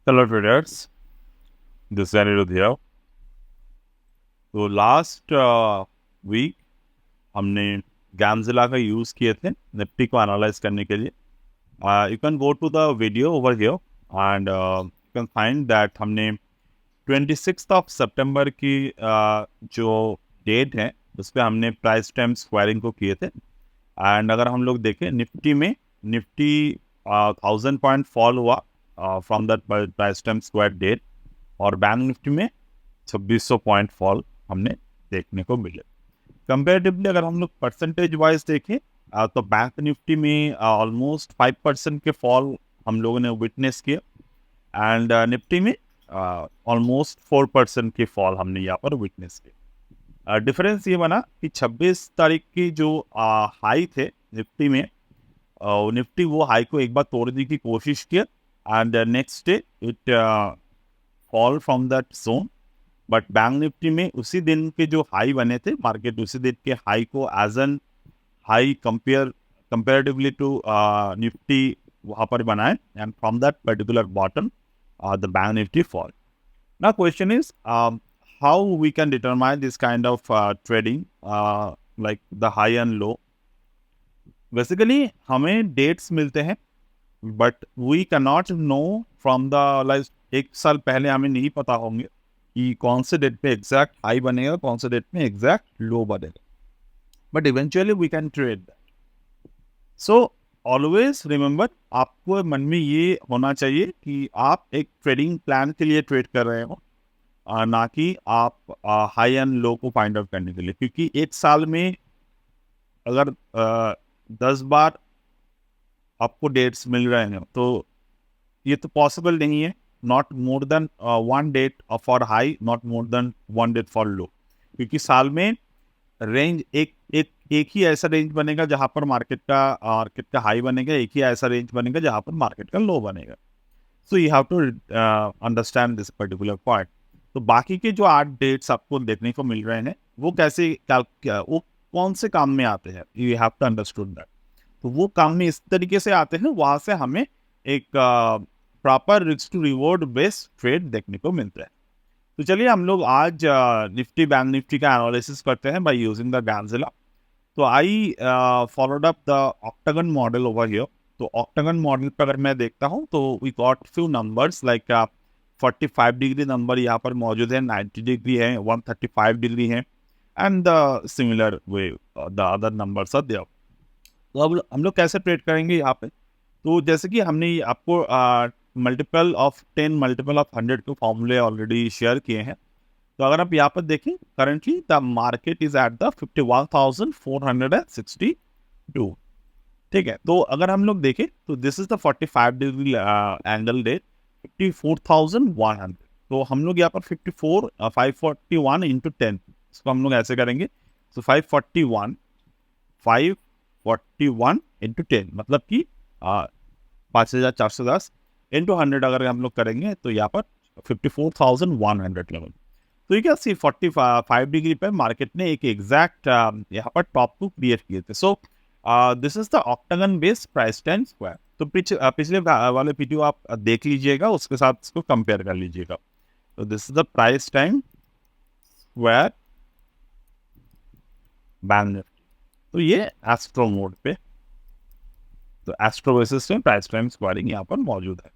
Hello traders, this is Anirudh here। तो last week हमने गैमजिला का यूज़ किए थे निफ्टी को एनालाइज करने के लिए। You can go to the video over here and you can find that हमने 26 सितंबर की जो डेट है उस पर हमने प्राइस टाइम स्क्वायरिंग को किए थे। एंड अगर हम लोग देखें निफ्टी 1000 पॉइंट फॉल हुआ from that price time square that, और बैंक निफ्टी में 2600 पॉइंट फॉल हमने देखने को मिले। कंपेरेटिवली अगर हम लोग परसेंटेज वाइज देखें तो बैंक निफ्टी में ऑलमोस्ट 5% के फॉल हम लोगों ने विटनेस किया, एंड निफ्टी में ऑलमोस्ट 4% के फॉल हमने यहाँ पर विटनेस किया। डिफरेंस ये बना कि 26 तारीख की जो हाई थे निफ्टी में, निफ्टी वो हाई को एक बार तोड़ने की कोशिश किया, and next day it fall from that zone. But bank Nifty में उसी दिन के जो हाई बने थे, मार्केट उसी दिन के हाई को as an high comparatively to Nifty वहाँ पर बनाए, and from that particular bottom the bank Nifty fall. Now question is how we can determine this kind of trading like the high and low. Basically हमें dates मिलते हैं, but we can not know from the like एक साल पहले हमें नहीं पता होंगे कि कौन से डेट पे एग्जैक्ट हाई बनेगा, कौन से डेट में एग्जैक्ट लो बनेगा, but eventually we can trade that. So always remember, आपको मन में ये होना चाहिए कि आप एक ट्रेडिंग प्लान के लिए ट्रेड कर रहे हो, ना कि आप हाई एंड लो को फाइंड आउट करने के लिए। क्योंकि एक साल में अगर 10 बार आपको डेट्स मिल रहे हैं तो ये तो पॉसिबल नहीं है। Not more than one date for high, not more than one date for low, क्योंकि साल में रेंज एक ही ऐसा रेंज बनेगा जहां पर मार्केट का हाई बनेगा, एक ही ऐसा रेंज बनेगा जहां पर मार्केट का लो बनेगा। So you have to understand this particular point. तो बाकी के जो 8 डेट्स आपको देखने को मिल रहे हैं वो वो कौन से काम में आते हैं, you have to understood that. तो वो काम में इस तरीके से आते हैं, वहां से हमें एक proper risk to reward based trade देखने को मिलता है। तो चलिए हम लोग आज निफ्टी बैंक निफ्टी का एनालिसिस करते हैं बाय यूजिंग द गैमजिला। तो I followed up the octagon model over here. तो ऑक्टागन मॉडल पर अगर मैं देखता हूँ तो we got few numbers like 45 degree number यहाँ पर मौजूद है, 90 डिग्री है, 135 डिग्री है, and the similar way the other numbers are there. तो अब हम लोग कैसे ट्रेड करेंगे यहाँ पे? तो जैसे कि हमने आपको मल्टीपल ऑफ 10 मल्टीपल ऑफ 100 के फॉर्मूले ऑलरेडी शेयर किए हैं। तो अगर आप यहाँ पर देखें, currently the market is at the 51,462। ठीक है, तो अगर हम लोग देखें तो this is the 45 degree angle date 54,100। तो हम लोग यहाँ पर 541 इंटू 10, इसको हम लोग ऐसे करेंगे। तो 541 इंटू 10 मतलब कि 5,410 इंटू 100 अगर हम लोग करेंगे तो यहाँ पर 54,100 लेवल। तो ये क्या सी 45 डिग्री पे मार्केट ने एक एग्जैक्ट यहाँ पर टॉप को क्रिएट किए थे। So this is the octagon based price time square. तो पिछले वाले वीडियो आप देख लीजिएगा, उसके साथ इसको कंपेयर कर लीजिएगा। तो this is the price time square bank Nifty. तो ये एस्ट्रो मोड पे, तो एस्ट्रो बेसिस में प्राइस टाइम स्क्वायरिंग यहाँ पर मौजूद है।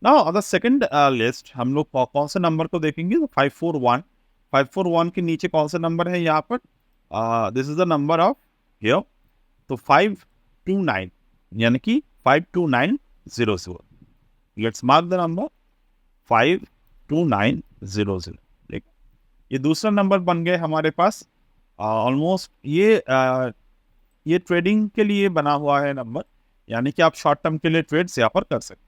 नाउ द सेकंड लिस्ट हम लोग कौन से नंबर को देखेंगे? तो 541 के नीचे कौन सा नंबर है यहाँ पर? This is the number of here. तो 529 यानी कि 52900। Let's mark the number 52900। ठीक, ये दूसरा नंबर बन गए हमारे पास। ऑलमोस्ट ये ट्रेडिंग के लिए बना हुआ है नंबर, यानी कि आप शॉर्ट टर्म के लिए ट्रेड्स यहाँ पर कर सकते हैं।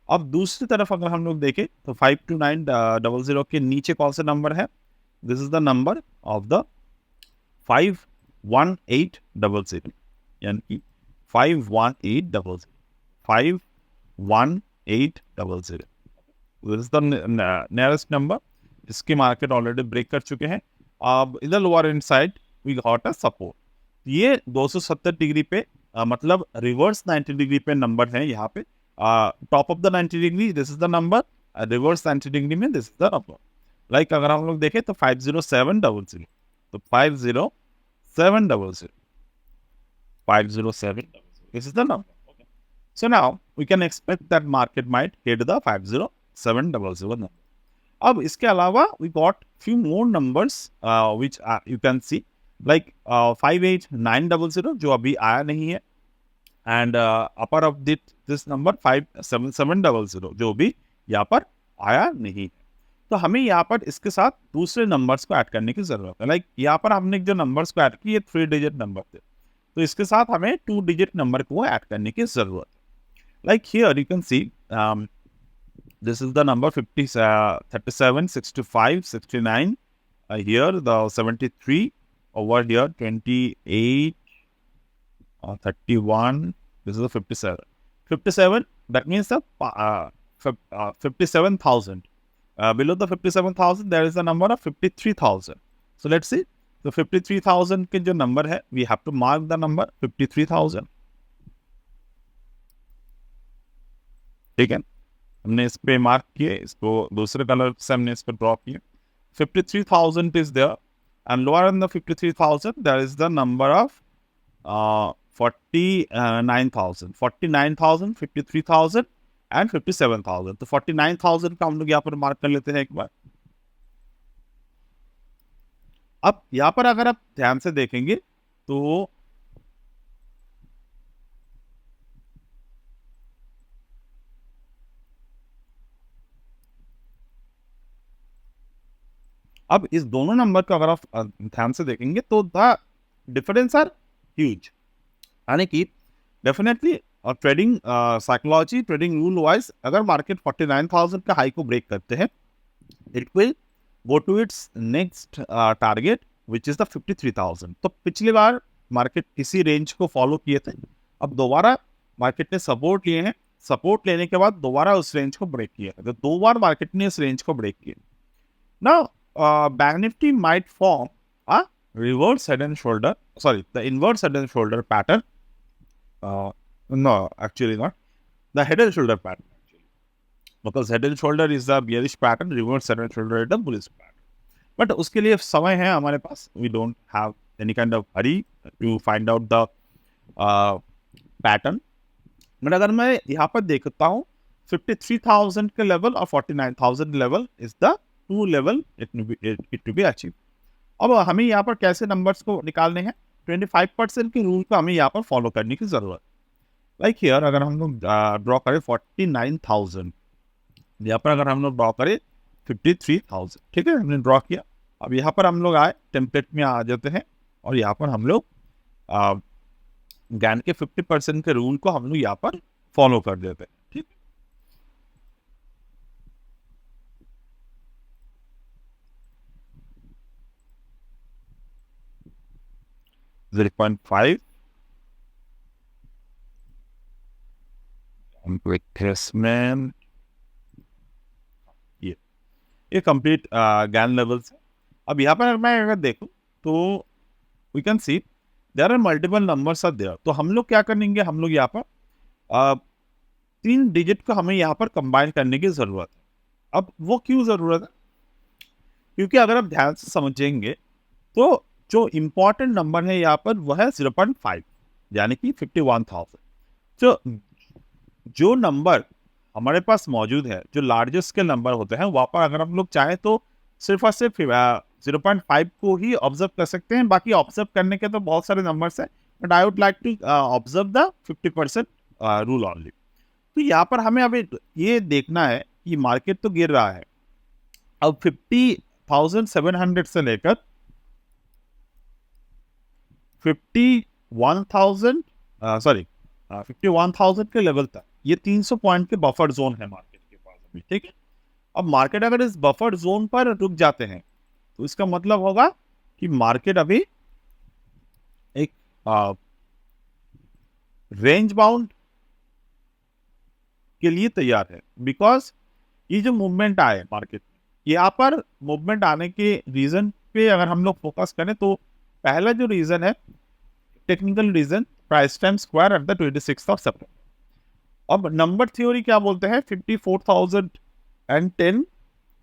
अब दूसरी तरफ अगर हम लोग देखें तो 52900 के नीचे कौन सा नंबर है? This is the number of the 51800, यानी कि 51800 51800। This is the nearest number. इसके मार्केट ऑलरेडी ब्रेक कर चुके हैं। अब इधर lower end side we got a support. ये 270 डिग्री पे मतलब रिवर्स 90 डिग्री पे नंबर है यहाँ पे। Top of the 90 degree, this is the number reverse 90 degree में this is the number. Like अगर हम लोग देखें तो 50700, तो 50700, 50700, this is the number. Okay. So now we can expect that market might hit the 50700 number. अब इसके अलावा we got few more numbers which you can see like 58900 जो अभी आया नहीं है, and upper of this number 57700 जो भी यहाँ पर आया नहीं है। तो हमें यहाँ पर इसके साथ दूसरे नंबर्स को ऐड करने की जरूरत है। लाइक यहाँ पर हमने जो नंबर्स को ऐड किए 3 डिजिट नंबर थे, तो इसके साथ हमें 2 डिजिट नंबर को ऐड करने की जरूरत है। Like here you can see this is the number 37, 65, 69, here the 73, over here 28, 31, this is the 57. 57, that means the 57,000. Below the 57,000 there is the number of 53,000. So let's see. So 53,000 के जो number है, we have to mark the number 53,000. ठीक है, हमने इस पे mark किए, इसको दूसरे कलर से हमने इस पे ड्रॉ किए। 53,000 is there, and lower than the 53,000 there is the number of 49,000, 53,000 and 57,000. तो 49,000 का हम लोग यहाँ पर मार्क कर लेते हैं एक बार। अब यहाँ पर अगर आप ध्यान से देखेंगे तो अब इस दोनों नंबर को अगर आप ध्यान से देखेंगे तो द डिफरेंस आर ह्यूज, यानी कि डेफिनेटली और trading psychology, trading rule wise अगर मार्केट 49,000 का हाई को ब्रेक करते हैं, it will go to its next target which is the 53,000। तो पिछली बार मार्केट इसी रेंज को फॉलो किए थे, अब दोबारा मार्केट ने सपोर्ट लिए हैं, सपोर्ट लेने के बाद दोबारा उस रेंज को ब्रेक किया है, तो 2 बार मार्केट ने इस रेंज को ब्रेक किया। Now bank Nifty might form a reverse head and shoulder, sorry the inverse head and shoulder pattern, no, actually not. The head and shoulder pattern, actually. Because head and shoulder is the bearish pattern, reverse head and shoulder is the bullish pattern. But उसके लिए समय है हमारे पास. We don't have any kind of hurry to find out the pattern. But अगर मैं यहाँ पर देखता हूँ 53,000 के लेवल और 49,000 level is the 2 level it to be achieved. अब हमें यहाँ पर कैसे नंबर्स को निकालने हैं? 25% के रूल को हमें यहाँ पर फॉलो करने की जरूरत। लाइक हियर अगर हम लोग ड्रॉ करें 49,000, यहाँ पर अगर हम लोग ड्रॉ करें 53,000, ठीक है, हमने ड्रॉ किया। अब यहाँ पर हम लोग आए, टेम्पलेट में आ जाते हैं और यहाँ पर हम लोग गैन के 50% के रूल को हम लोग यहाँ पर फॉलो कर देते हैं, ठीक है। 0.5 replacement, ये कंप्लीट गैन लेवल्स है। अब यहाँ पर मैं अगर देखूं तो we can see there are multiple numbers are there. तो हम लोग क्या करेंगे, हम लोग यहाँ पर 3 डिजिट को हमें यहाँ पर कंबाइन करने की जरूरत है। अब वो क्यों जरूरत है? क्योंकि अगर आप ध्यान से समझेंगे तो जो इम्पोर्टेंट नंबर है यहाँ पर वह है 0.5, यानी कि 51,000। जो नंबर हमारे पास मौजूद है, जो लार्जेस्ट के नंबर होते हैं, वहाँ पर अगर हम लोग चाहें तो सिर्फ और सिर्फ 0.5 को ही ऑब्जर्व कर सकते हैं। बाकी ऑब्जर्व करने के तो बहुत सारे नंबर्स हैं, but I would like to observe the 50% rule only. तो यहाँ पर हमें अभी ये देखना है कि मार्केट तो गिर रहा है, अब 50,700 से लेकर 51,000 के लेवल तक ये 300 पॉइंट के बफर जोन है मार्केट के पास अभी, ठीक है। अब मार्केट अगर इस बफर जोन पर रुक जाते हैं तो इसका मतलब होगा कि मार्केट अभी एक रेंज बाउंड के लिए तैयार है। बिकॉज ये जो मूवमेंट आए मार्केट में, यहाँ पर मूवमेंट आने के रीजन पे अगर हम लोग फोकस करें तो पहला जो रीजन है technical reason, price time square at the 26th of September। अब नंबर थ्योरी क्या बोलते हैं, 54,000 एंड 10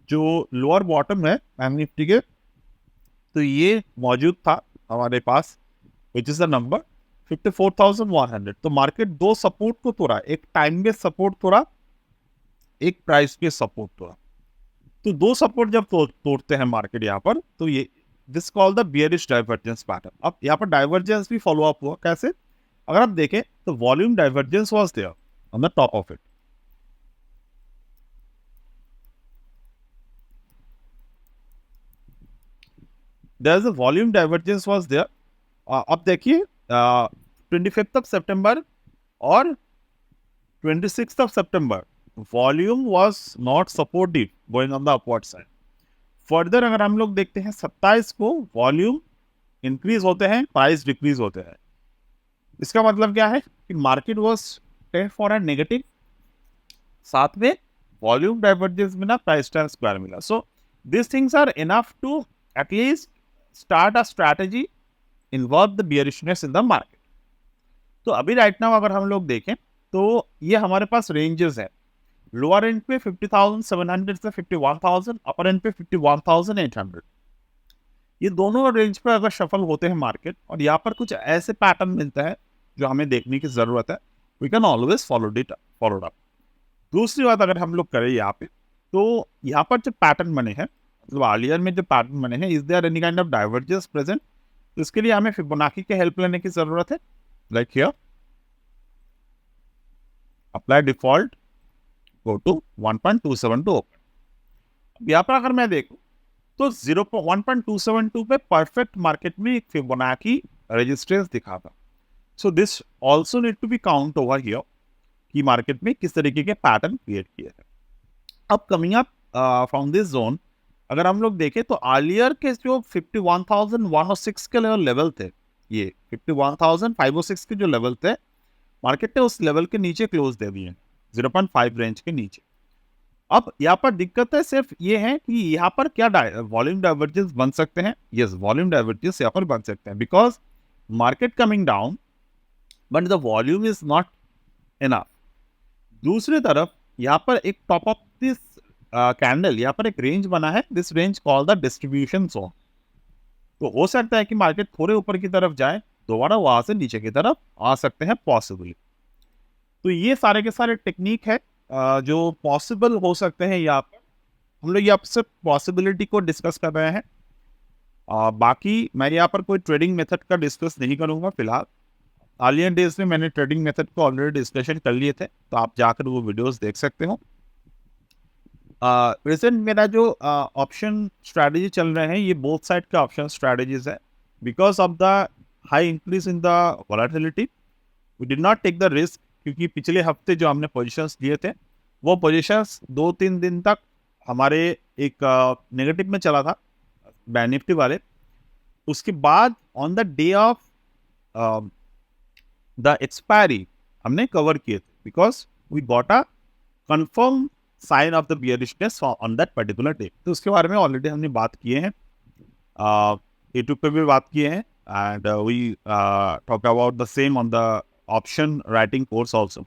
जो लोअर बॉटम है बैंक निफ्टी के, तो ये मौजूद था हमारे पास, विच इज द नंबर 54,100। तो मार्केट दो सपोर्ट को तोड़ा, एक टाइम बेस्ड सपोर्ट तोड़ा, एक प्राइस बेस्ड सपोर्ट तोड़ा। तो दो सपोर्ट जब तोड़ते हैं मार्केट यहाँ पर, तो ये this call the bearish divergence pattern. अब यहाँ पर डाइवर्जेंस भी फॉलो अप हुआ। कैसे? अगर आप देखें तो volume divergence was there on the top of it. There is a volume divergence was there. अब देखिए 25 ऑफ सितंबर और 26 of September volume was not supportive going on the upward side. Further अगर हम लोग देखते हैं 27 को वॉल्यूम इंक्रीज होते हैं, प्राइस डिक्रीज होते हैं। इसका मतलब क्या है कि market was test for a negative, साथ में वॉल्यूम डाइवर्जेंस में ना प्राइस टाइम स्क्वायर मिला। So this things are enough to at least start a strategy involve the bearishness in the market. तो अभी राइट नाउ अगर हम लोग देखें तो ये हमारे पास रेंजेस है। लोअर एंड पे 50,700 से 51,000, अपर एंड पे 51,800। ये दोनों रेंज पे अगर शफल होते हैं मार्केट और यहाँ पर कुछ ऐसे पैटर्न मिलता है जो हमें देखने की जरूरत है, we can always follow up. दूसरी बात अगर हम लोग करें यहाँ पे, तो यहाँ पर जो पैटर्न बने हैं, मतलब आलियर में जो पैटर्न बने हैं, is there any kind of divergence present? तो इसके लिए हमें फिबोनाची के हेल्प लेने की जरूरत है। Like here apply default, go to 1.272 open. यहाँ पर अगर मैं देखूं तो 1.272 पे परफेक्ट मार्केट में एक फिबोनाची रेजिस्टेंस दिखा था। So this also need to be count over here कि मार्केट में किस तरीके के पैटर्न क्रिएट किए हैं। अब coming up from this zone अगर हम लोग देखें तो आलियर के जो 51,106 के लेवल थे, ये 51,506 के जो लेवल थे, मार्केट ने उस लेवल के नीचे क्लोज दे दिए, 0.5 रेंज के नीचे। अब यहाँ पर दिक्कत है सिर्फ ये है कि यहाँ पर क्या वॉल्यूम डाइवर्जेंस बन सकते हैं। यस, वॉल्यूम डाइवर्जेंस यहाँ पर बन सकते हैं because market coming down but the volume is not enough. दूसरी तरफ यहाँ पर एक टॉप ऑफ दिस कैंडल, यहाँ पर एक रेंज बना है, this range call the distribution zone. तो हो सकता है कि मार्केट थोड़े ऊपर की तरफ जाए, दोबारा वहां से नीचे की तरफ आ सकते हैं पॉसिबली। तो ये सारे के सारे टेक्निक है जो पॉसिबल हो सकते हैं। यहाँ पर हम लोग यहाँ सिर्फ पॉसिबिलिटी को डिस्कस कर रहे हैं, बाकी मैं यहाँ पर कोई ट्रेडिंग मेथड का डिस्कस नहीं करूँगा फिलहाल। अर्लियर डेज में मैंने ट्रेडिंग मेथड को ऑलरेडी डिस्कशन कर लिए थे, तो आप जाकर वो वीडियोस देख सकते हो। रिसेंट मेरा जो ऑप्शन स्ट्रैटेजी चल रहे हैं, ये बोथ साइड के ऑप्शन स्ट्रैटेजीज है। Because of the high increase in the volatility we did not take the risk, क्योंकि पिछले हफ्ते जो हमने पोजीशंस लिए थे वो पोजीशंस 2-3 दिन तक हमारे एक नेगेटिव में चला था बैंक निफ्टी वाले। उसके बाद on the day of the expiry हमने कवर किए थे because we got a confirm sign of the bearishness on that particular day. तो उसके बारे में ऑलरेडी हमने बात किए हैं, यूट्यूब पे भी बात किए हैं, and we talk about the same on the option writing course also.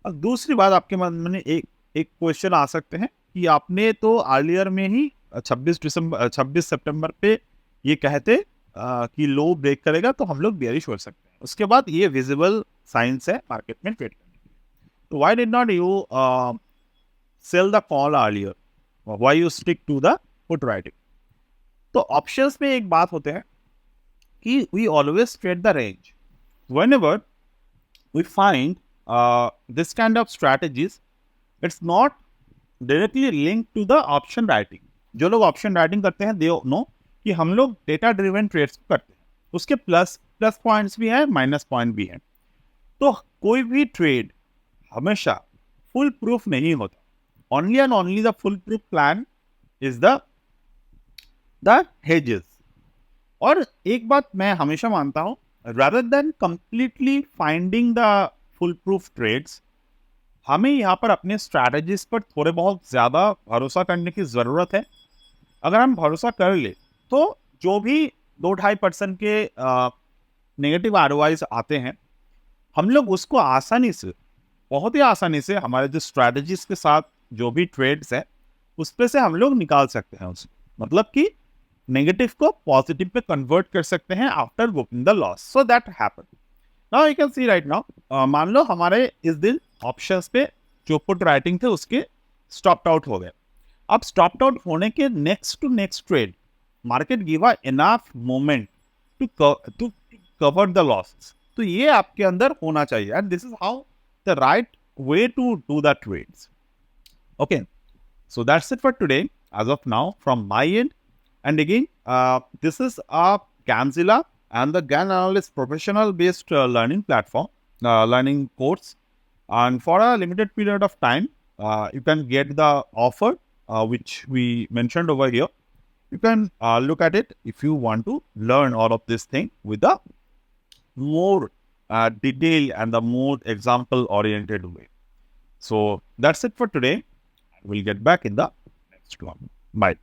अब दूसरी बात, आपके मन में एक क्वेश्चन आ सकते हैं कि आपने तो अर्लियर में ही 26 सितंबर पे ये कहते कि लो ब्रेक करेगा तो हम लोग बेयरिश हो सकते हैं। उसके बाद ये विजिबल साइंस है मार्केट में ट्रेड करने के लिए। तो why did not you sell the call earlier, why you stick to the put writing? तो ऑप्शंस में एक बात होते हैं कि we always trade the range. Whenever we find this kind of strategies, it's not directly linked to the option writing. जो लोग option writing करते हैं, they know कि हम लोग डेटा ड्रिवन ट्रेड्स करते हैं, उसके प्लस पॉइंट्स भी हैं, माइनस पॉइंट भी हैं। तो कोई भी ट्रेड हमेशा फुल प्रूफ नहीं होता। Only and only the full proof plan is the hedges. और एक बात मैं हमेशा मानता हूं, rather than completely finding the foolproof trades, हमें यहाँ पर अपने स्ट्रैटेजीज पर थोड़े बहुत ज़्यादा भरोसा करने की ज़रूरत है। अगर हम भरोसा कर ले तो जो भी 2-2.5% के नेगेटिव ROIs आते हैं, हम लोग उसको आसानी से, बहुत ही आसानी से हमारे जो स्ट्रैटेजीज के साथ जो भी ट्रेड्स है उस पे से हम लोग निकाल सकते हैं उसे, मतलब कि नेगेटिव को पॉजिटिव पे कन्वर्ट कर सकते हैं after booking the loss. So that happen. Now you can see right now, मान लो हमारे इस दिन ऑप्शंस पे जो पुट राइटिंग थे उसके स्टॉप आउट हो गए. अब स्टॉप आउट होने के next to next trade market give a enough moment to cover the losses. तो ये आपके अंदर होना चाहिए, and this is how the right way to do the trades. Okay, so that's it for today as of now from my end. And again, this is a Gamzilla and the GAN Analyst professional based learning platform, learning course. And for a limited period of time, you can get the offer which we mentioned over here. You can look at it if you want to learn all of this thing with the more detail and the more example oriented way. So that's it for today. We'll get back in the next one. Bye.